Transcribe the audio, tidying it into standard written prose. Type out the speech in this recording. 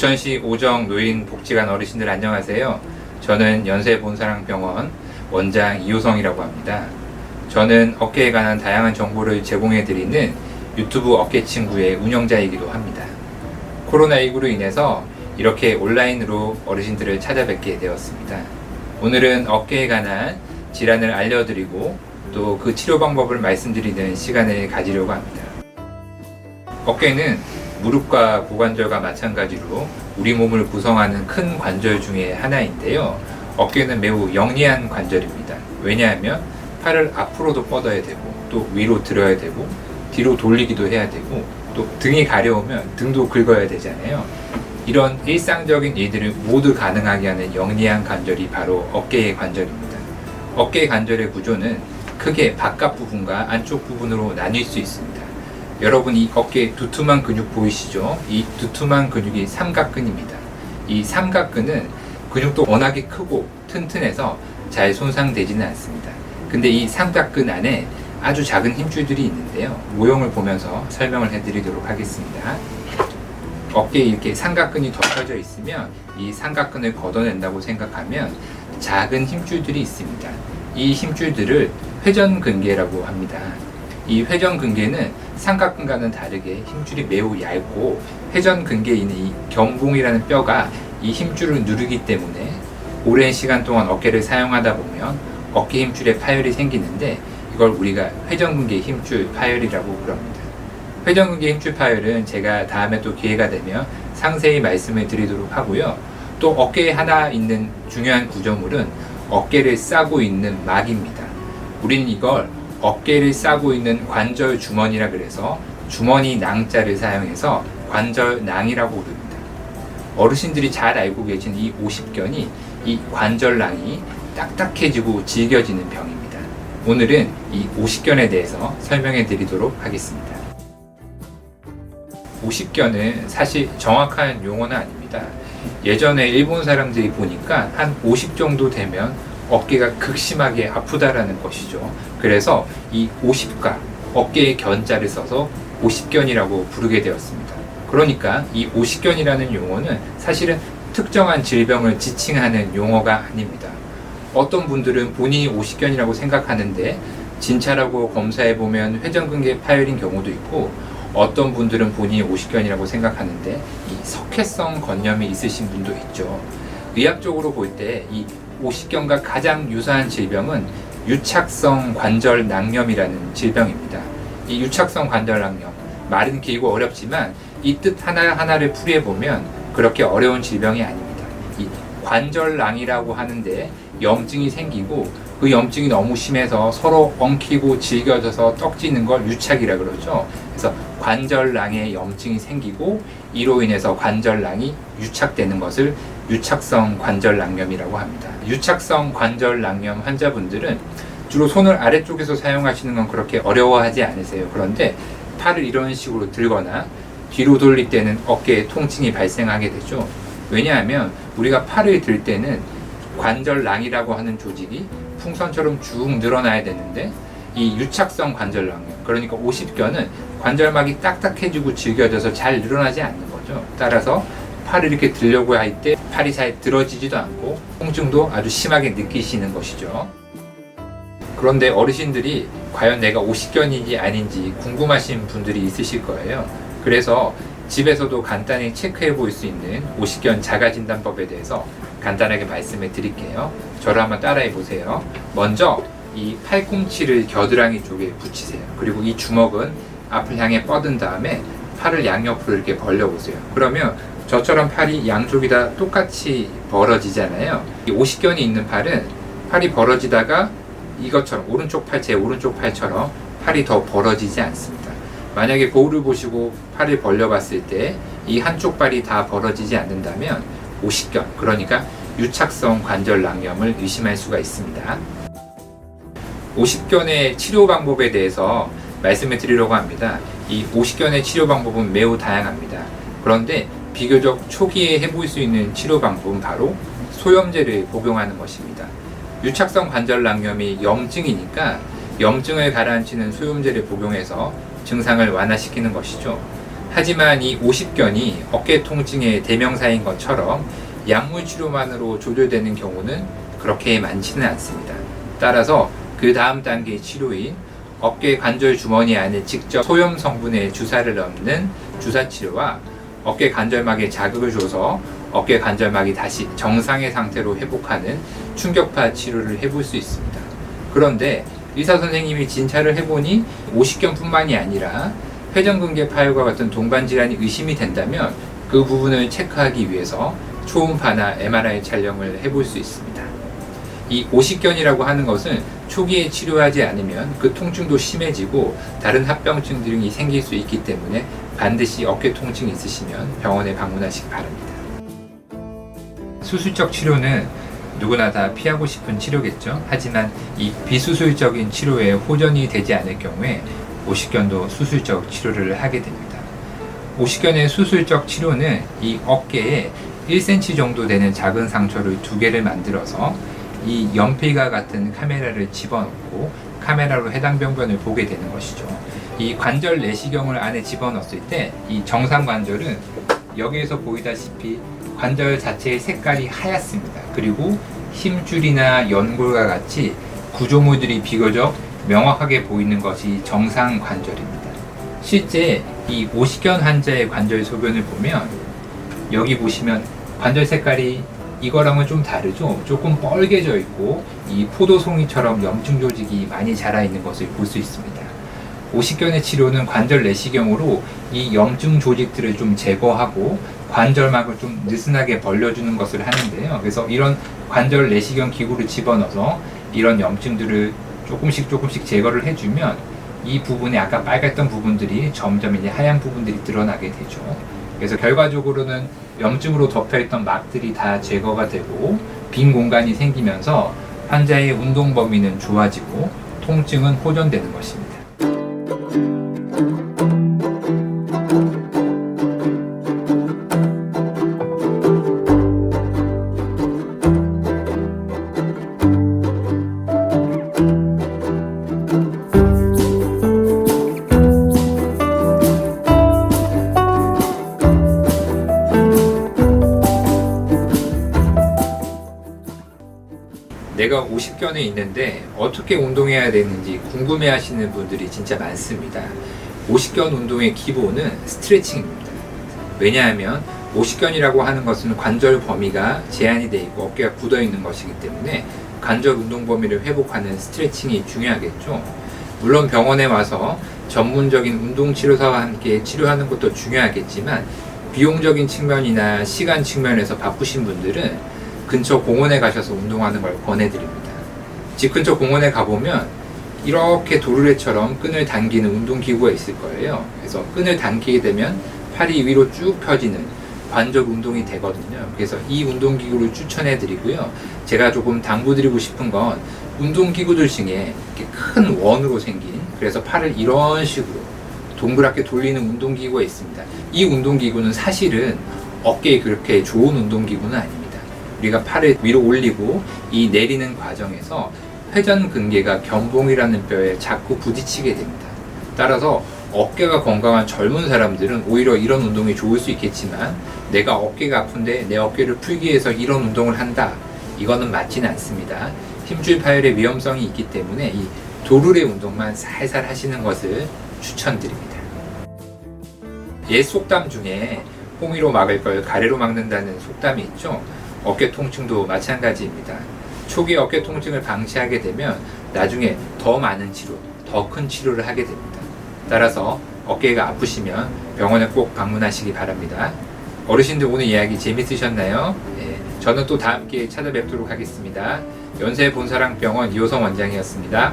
부천시 오정 노인복지관 어르신들 안녕하세요. 저는 연세본사랑병원 원장 이효성이라고 합니다. 저는 어깨에 관한 다양한 정보를 제공해드리는 유튜브 어깨친구의 운영자이기도 합니다. 코로나19로 인해서 이렇게 온라인으로 어르신들을 찾아뵙게 되었습니다. 오늘은 어깨에 관한 질환을 알려드리고 또 그 치료 방법을 말씀드리는 시간을 가지려고 합니다. 어깨는 무릎과 고관절과 마찬가지로 우리 몸을 구성하는 큰 관절 중에 하나인데요. 어깨는 매우 영리한 관절입니다. 왜냐하면 팔을 앞으로도 뻗어야 되고 또 위로 들어야 되고 뒤로 돌리기도 해야 되고 또 등이 가려우면 등도 긁어야 되잖아요. 이런 일상적인 일들을 모두 가능하게 하는 영리한 관절이 바로 어깨의 관절입니다. 어깨의 관절의 구조는 크게 바깥 부분과 안쪽 부분으로 나뉠 수 있습니다. 여러분, 이 어깨 두툼한 근육 보이시죠? 이 두툼한 근육이 삼각근입니다. 이 삼각근은 근육도 워낙에 크고 튼튼해서 잘 손상되지는 않습니다. 근데 이 삼각근 안에 아주 작은 힘줄들이 있는데요. 모형을 보면서 설명을 해드리도록 하겠습니다. 어깨에 이렇게 삼각근이 덮여져 있으면 이 삼각근을 걷어낸다고 생각하면 작은 힘줄들이 있습니다. 이 힘줄들을 회전근개라고 합니다. 이 회전근개는 삼각근과는 다르게 힘줄이 매우 얇고 회전근개에 있는 이 견봉이라는 뼈가 이 힘줄을 누르기 때문에 오랜 시간 동안 어깨를 사용하다 보면 어깨 힘줄에 파열이 생기는데 이걸 우리가 회전근개 힘줄 파열이라고 부릅니다. 회전근개 힘줄 파열은 제가 다음에 또 기회가 되면 상세히 말씀을 드리도록 하고요. 또 어깨에 하나 있는 중요한 구조물은 어깨를 싸고 있는 막입니다. 우리는 이걸 어깨를 싸고 있는 관절 주머니라 그래서 주머니 낭자를 사용해서 관절낭이라고 부릅니다. 어르신들이 잘 알고 계신 이 오십견이 이 관절낭이 딱딱해지고 질겨지는 병입니다. 오늘은 이 오십견에 대해서 설명해 드리도록 하겠습니다. 오십견은 사실 정확한 용어는 아닙니다. 예전에 일본 사람들이 보니까 한 50 정도 되면 어깨가 극심하게 아프다라는 것이죠. 그래서 이 50가 어깨의 견자를 써서 오십견이라고 부르게 되었습니다. 그러니까 이 오십견이라는 용어는 사실은 특정한 질병을 지칭하는 용어가 아닙니다. 어떤 분들은 본인이 오십견이라고 생각하는데 진찰하고 검사해보면 회전근개 파열인 경우도 있고, 어떤 분들은 본인이 오십견이라고 생각하는데 이 석회성 건염이 있으신 분도 있죠. 의학적으로 볼 때 이 오십견과 가장 유사한 질병은 유착성 관절낭염이라는 질병입니다. 이 유착성 관절낭염, 말은 길고 어렵지만 이 뜻 하나하나를 풀이해보면 그렇게 어려운 질병이 아닙니다. 이 관절낭이라고 하는데 염증이 생기고 그 염증이 너무 심해서 서로 엉키고 질겨져서 떡지는 걸 유착이라 그러죠. 그래서 관절낭에 염증이 생기고 이로 인해서 관절낭이 유착되는 것을 유착성 관절낭염이라고 합니다. 유착성 관절낭염 환자분들은 주로 손을 아래쪽에서 사용하시는 건 그렇게 어려워하지 않으세요. 그런데 팔을 이런 식으로 들거나 뒤로 돌릴 때는 어깨에 통증이 발생하게 되죠. 왜냐하면 우리가 팔을 들 때는 관절낭이라고 하는 조직이 풍선처럼 쭉 늘어나야 되는데 이 유착성 관절낭염, 그러니까 오십견은 관절막이 딱딱해지고 질겨져서 잘 늘어나지 않는 거죠. 따라서 팔을 이렇게 들려고 할 때 팔이 잘 들어지지도 않고 통증도 아주 심하게 느끼시는 것이죠. 그런데 어르신들이 과연 내가 오십견인지 아닌지 궁금하신 분들이 있으실 거예요. 그래서 집에서도 간단히 체크해 볼 수 있는 오십견 자가진단법에 대해서 간단하게 말씀을 드릴게요. 저를 한번 따라해 보세요. 먼저 이 팔꿈치를 겨드랑이 쪽에 붙이세요. 그리고 이 주먹은 앞을 향해 뻗은 다음에 팔을 양옆으로 이렇게 벌려 보세요. 그러면 저처럼 팔이 양쪽이 다 똑같이 벌어지잖아요. 이 오십견이 있는 팔은 팔이 벌어지다가 이것처럼 오른쪽 팔, 제 오른쪽 팔처럼 팔이 더 벌어지지 않습니다. 만약에 거울을 보시고 팔을 벌려 봤을 때 이 한쪽 발이 다 벌어지지 않는다면 오십견, 그러니까 유착성 관절낭염을 의심할 수가 있습니다. 오십견의 치료 방법에 대해서 말씀을 드리려고 합니다. 이 오십견의 치료 방법은 매우 다양합니다. 그런데 비교적 초기에 해볼 수 있는 치료 방법은 바로 소염제를 복용하는 것입니다. 유착성 관절낭염이 염증이니까 염증을 가라앉히는 소염제를 복용해서 증상을 완화시키는 것이죠. 하지만 이 오십견이 어깨 통증의 대명사인 것처럼 약물 치료만으로 조절되는 경우는 그렇게 많지는 않습니다. 따라서 그 다음 단계의 치료인 어깨 관절 주머니 안에 직접 소염 성분의 주사를 넣는 주사 치료와 어깨 관절막에 자극을 줘서 어깨 관절막이 다시 정상의 상태로 회복하는 충격파 치료를 해볼 수 있습니다. 그런데 의사 선생님이 진찰을 해보니 오십견뿐만이 아니라 회전근개 파열과 같은 동반 질환이 의심이 된다면 그 부분을 체크하기 위해서 초음파나 MRI 촬영을 해볼 수 있습니다. 이 오십견이라고 하는 것은 초기에 치료하지 않으면 그 통증도 심해지고 다른 합병증 등이 생길 수 있기 때문에 반드시 어깨 통증이 있으시면 병원에 방문하시기 바랍니다. 수술적 치료는 누구나 다 피하고 싶은 치료겠죠. 하지만 이 비수술적인 치료에 호전이 되지 않을 경우에 오십견도 수술적 치료를 하게 됩니다. 오십견의 수술적 치료는 이 어깨에 1cm 정도 되는 작은 상처를 2개를 만들어서 이 연필과 같은 카메라를 집어넣고 카메라로 해당 병변을 보게 되는 것이죠. 이 관절 내시경을 안에 집어넣었을 때 이 정상 관절은 여기에서 보이다시피 관절 자체의 색깔이 하얗습니다. 그리고 힘줄이나 연골과 같이 구조물들이 비교적 명확하게 보이는 것이 정상 관절입니다. 실제 이 오십견 환자의 관절 소견을 보면 여기 보시면 관절 색깔이 이거랑은 좀 다르죠. 조금 뻘개져 있고 이 포도송이처럼 염증 조직이 많이 자라 있는 것을 볼 수 있습니다. 오십견의 치료는 관절 내시경으로 이 염증 조직들을 좀 제거하고 관절막을 좀 느슨하게 벌려주는 것을 하는데요. 그래서 이런 관절 내시경 기구를 집어넣어서 이런 염증들을 조금씩 제거를 해주면 이 부분에 아까 빨갛던 부분들이 점점 이제 하얀 부분들이 드러나게 되죠. 그래서 결과적으로는 염증으로 덮여있던 막들이 다 제거가 되고 빈 공간이 생기면서 환자의 운동 범위는 좋아지고 통증은 호전되는 것입니다. 내가 오십견에 있는데 어떻게 운동해야 되는지 궁금해 하시는 분들이 진짜 많습니다. 오십견 운동의 기본은 스트레칭입니다. 왜냐하면 오십견이라고 하는 것은 관절 범위가 제한이 되어 있고 어깨가 굳어 있는 것이기 때문에 관절 운동 범위를 회복하는 스트레칭이 중요하겠죠. 물론 병원에 와서 전문적인 운동치료사와 함께 치료하는 것도 중요하겠지만 비용적인 측면이나 시간 측면에서 바쁘신 분들은 근처 공원에 가셔서 운동하는 걸 권해드립니다. 집 근처 공원에 가보면 이렇게 도르래처럼 끈을 당기는 운동기구가 있을 거예요. 그래서 끈을 당기게 되면 팔이 위로 쭉 펴지는 관절 운동이 되거든요. 그래서 이 운동기구를 추천해드리고요. 제가 조금 당부드리고 싶은 건 운동기구들 중에 이렇게 큰 원으로 생긴, 그래서 팔을 이런 식으로 동그랗게 돌리는 운동기구가 있습니다. 이 운동기구는 사실은 어깨에 그렇게 좋은 운동기구는 아닙니다. 우리가 팔을 위로 올리고 이 내리는 과정에서 회전근개가 견봉이라는 뼈에 자꾸 부딪히게 됩니다. 따라서 어깨가 건강한 젊은 사람들은 오히려 이런 운동이 좋을 수 있겠지만 내가 어깨가 아픈데 내 어깨를 풀기 위해서 이런 운동을 한다. 이거는 맞지는 않습니다. 힘줄 파열의 위험성이 있기 때문에 이 도르래 운동만 살살 하시는 것을 추천드립니다. 옛 속담 중에 홍이로 막을 걸 가래로 막는다는 속담이 있죠. 어깨 통증도 마찬가지입니다. 초기 어깨 통증을 방치하게 되면 나중에 더 많은 치료, 더 큰 치료를 하게 됩니다. 따라서 어깨가 아프시면 병원에 꼭 방문하시기 바랍니다. 어르신들 오늘 이야기 재밌으셨나요? 네, 저는 또 다음 기회에 찾아뵙도록 하겠습니다. 연세본사랑병원 이호성 원장이었습니다.